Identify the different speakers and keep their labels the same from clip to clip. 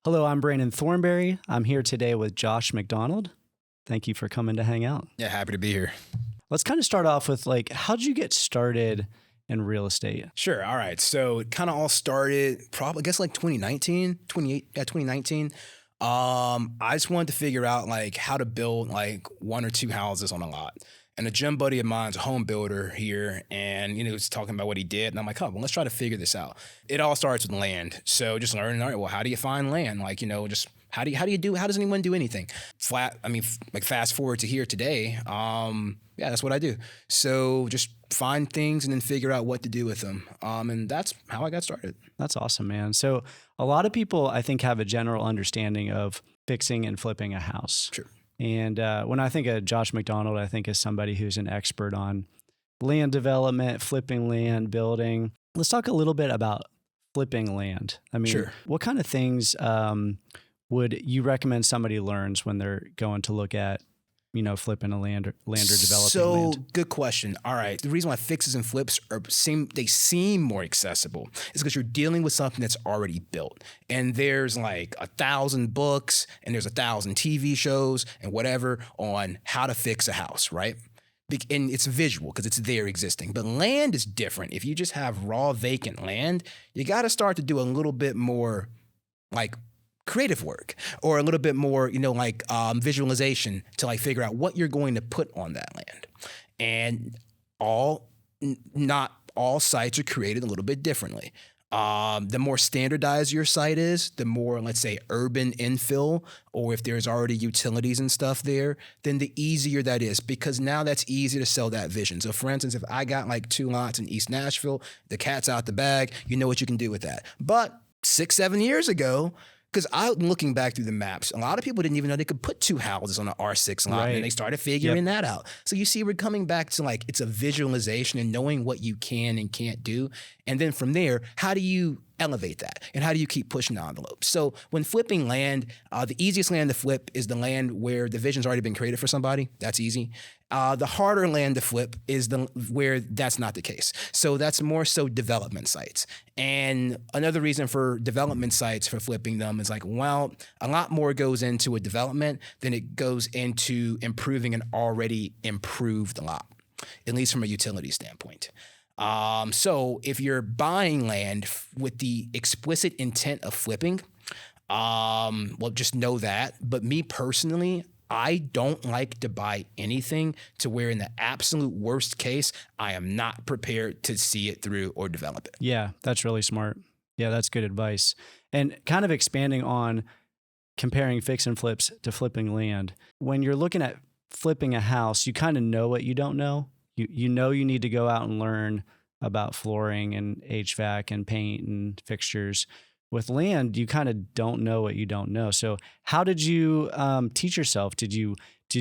Speaker 1: Hello, I'm Brandon Thornberry. I'm here today with Josh McDonald. Thank you for coming to hang out.
Speaker 2: Yeah, happy to be here.
Speaker 1: Let's kind of start off with how'd you get started in real estate?
Speaker 2: Sure. All right. So it kind of all started probably, I guess, like 2019. I just wanted to figure out how to build like one or two houses on a lot. And a gym buddy of mine's a home builder here, and he was talking about what he did, and I'm like, well, let's try to figure this out. It all starts with land. So just learning, all right, well, how do you find land? Just how does anyone do anything? Fast forward to here today. That's what I do. So just find things and then figure out what to do with them. And that's how I got started.
Speaker 1: That's awesome, man. So a lot of people, I think, have a general understanding of fixing and flipping a house.
Speaker 2: Sure.
Speaker 1: And when I think of Josh McDonald, I think of somebody who's an expert on land development, flipping land, building. Let's talk a little bit about flipping land.
Speaker 2: Sure.
Speaker 1: What kind of things would you recommend somebody learns when they're going to look at, flipping a land or developing land?
Speaker 2: So good question. All right. The reason why fixes and flips seem more accessible is because you're dealing with something that's already built. And there's like 1,000 books and there's 1,000 TV shows and whatever on how to fix a house, right? And it's visual because it's there existing. But land is different. If you just have raw vacant land, you got to start to do a little bit more creative work or a little bit more, visualization to figure out what you're going to put on that land. And not all sites are created a little bit differently. The more standardized your site is, the more, let's say, urban infill, or if there's already utilities and stuff there, then the easier that is, because now that's easy to sell that vision. So for instance, if I got 2 lots in East Nashville, the cat's out the bag, you know what you can do with that. But 6-7 years ago, because I'm looking back through the maps, a lot of people didn't even know they could put 2 houses on an R6 lot, and they started figuring that out. So you see, we're coming back to it's a visualization and knowing what you can and can't do. And then from there, how do you elevate that? And how do you keep pushing the envelope? So when flipping land, the easiest land to flip is the land where the vision's already been created for somebody. That's easy. The harder land to flip is where that's not the case. So that's more so development sites. And another reason for development sites for flipping them is a lot more goes into a development than it goes into improving an already improved lot, at least from a utility standpoint. So if you're buying land with the explicit intent of flipping, just know that. But me personally, I don't like to buy anything to where in the absolute worst case, I am not prepared to see it through or develop it.
Speaker 1: Yeah, that's really smart. Yeah, that's good advice. And kind of expanding on comparing fix and flips to flipping land. When you're looking at flipping a house, you kind of know what you don't know. You know you need to go out and learn about flooring and HVAC and paint and fixtures. With land, you kind of don't know what you don't know. So how did you teach yourself? Did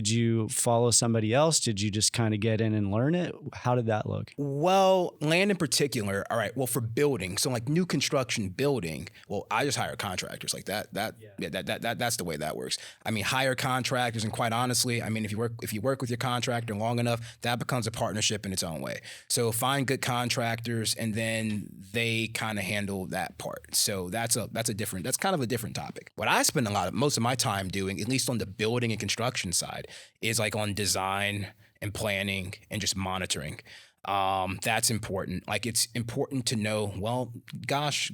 Speaker 1: you follow somebody else? Did you just kind of get in and learn it? How did that look?
Speaker 2: Well, land in particular. All right. Well, for building, so new construction building. Well, I just hire contractors like that. That's the way that works. Hire contractors, and quite honestly, if you work with your contractor long enough, that becomes a partnership in its own way. So find good contractors, and then they kind of handle that part. So that's kind of a different topic. What I spend most of my time doing, at least on the building and construction side, is on design and planning and just monitoring. That's important. It's important to know, gosh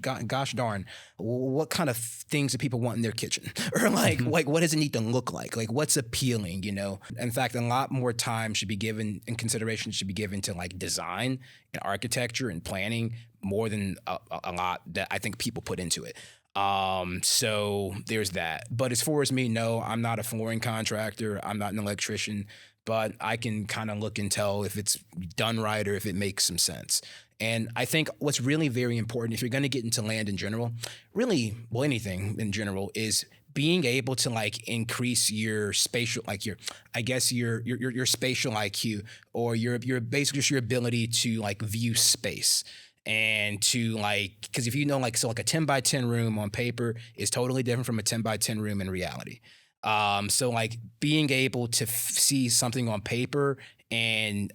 Speaker 2: darn, what kind of things do people want in their kitchen? Or what does it need to look like? What's appealing, In fact, a lot more time should be given and consideration should be given to design and architecture and planning more than a lot that I think people put into it. So there's that. But as far as me, no, I'm not a flooring contractor. I'm not an electrician, but I can kind of look and tell if it's done right or if it makes some sense. And I think what's really very important, if you're going to get into land in general, anything in general, is being able to increase your spatial, your spatial IQ, or your basically just your ability to view space. And to because if a 10 by 10 room on paper is totally different from a 10 by 10 room in reality. So being able to see something on paper and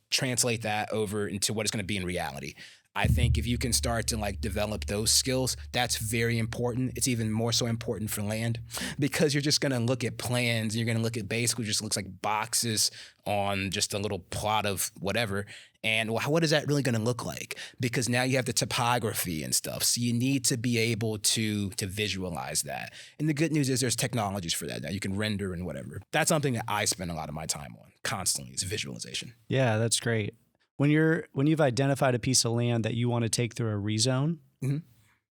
Speaker 2: translate that over into what it's going to be in reality. I think if you can start to like develop those skills, that's very important. It's even more so important for land because you're just going to look at plans. You're going to look at basically just looks like boxes on just a little plot of whatever. And well, what is that really going to look like? Because now you have the topography and stuff. So you need to be able to visualize that. And the good news is there's technologies for that now. You can render and whatever. That's something that I spend a lot of my time on constantly is visualization.
Speaker 1: Yeah, that's great. When you've identified a piece of land that you want to take through a rezone,
Speaker 2: Mm-hmm.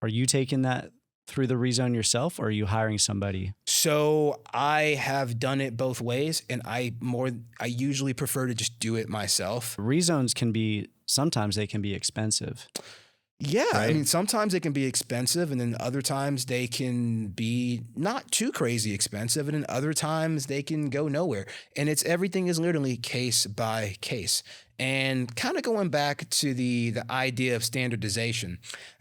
Speaker 1: are you taking that through the rezone yourself, or are you hiring somebody?
Speaker 2: So I have done it both ways, and I usually prefer to just do it myself.
Speaker 1: Rezones sometimes they can be expensive.
Speaker 2: Yeah,
Speaker 1: Right?
Speaker 2: I mean, sometimes they can be expensive, and then other times they can be not too crazy expensive, and then other times they can go nowhere. And everything is literally case by case. And kind of going back to the idea of standardization,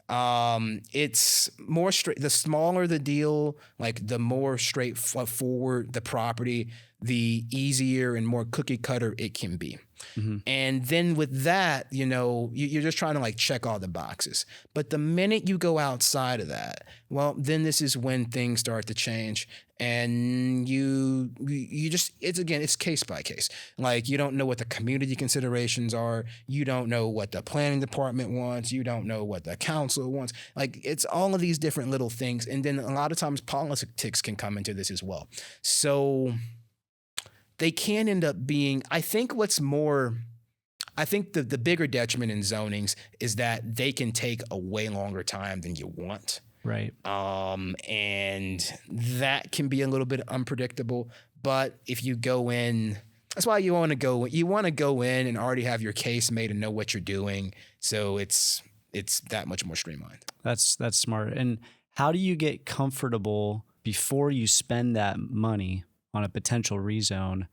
Speaker 2: it's more straight. The smaller the deal, like the more straightforward the property, the easier and more cookie cutter it can be.
Speaker 1: Mm-hmm.
Speaker 2: And then with that, you're just trying to like check all the boxes. But the minute you go outside of that, well, then this is when things start to change. And you just, it's case by case. Like you don't know what the community considerations are. You don't know what the planning department wants. You don't know what the council wants. Like it's all of these different little things. And then a lot of times politics can come into this as well. So they can end up being, I think the bigger detriment in zonings is that they can take a way longer time than you want.
Speaker 1: Right.
Speaker 2: And that can be a little bit unpredictable. But if you go in, that's why you want to go in and already have your case made and know what you're doing. So it's that much more streamlined.
Speaker 1: That's smart. And how do you get comfortable before you spend that money on a potential rezone?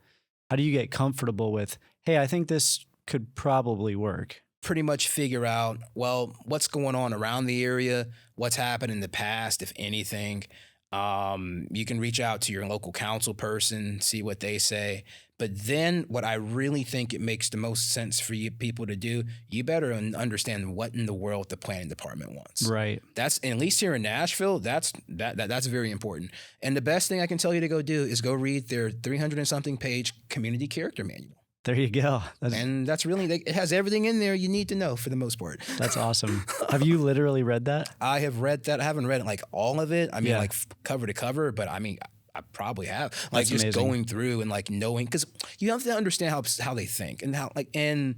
Speaker 1: How do you get comfortable with, hey, I think this could probably work?
Speaker 2: Pretty much figure out, well, what's going on around the area, what's happened in the past, if anything. You can reach out to your local council person, see what they say. But then what I really think it makes the most sense for you people to do, you better understand what in the world the planning department wants.
Speaker 1: Right.
Speaker 2: That's, at least here in Nashville, that's very important. And the best thing I can tell you to go do is go read their 300 and something page community character manual.
Speaker 1: There you go.
Speaker 2: That's really, it has everything in there you need to know for the most part.
Speaker 1: That's awesome. Have you literally read that?
Speaker 2: I have read that. I haven't read it like all of it. I mean, like cover to cover, but I mean, I probably have. Like just amazing. Going through and like knowing, because you have to understand how they think and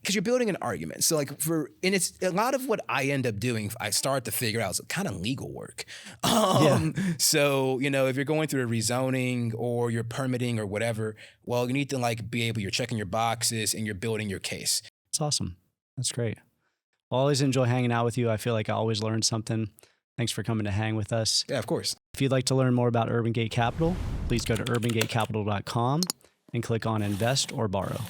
Speaker 2: because you're building an argument. So and it's a lot of what I end up doing, I start to figure out is kind of legal work. So, if you're going through a rezoning or you're permitting or whatever, well, you need to you're checking your boxes and you're building your case.
Speaker 1: That's awesome. That's great. Well, I always enjoy hanging out with you. I feel like I always learn something. Thanks for coming to hang with us.
Speaker 2: Yeah, of course.
Speaker 1: If you'd like to learn more about Urban Gate Capital, please go to urbangatecapital.com and click on Invest or Borrow.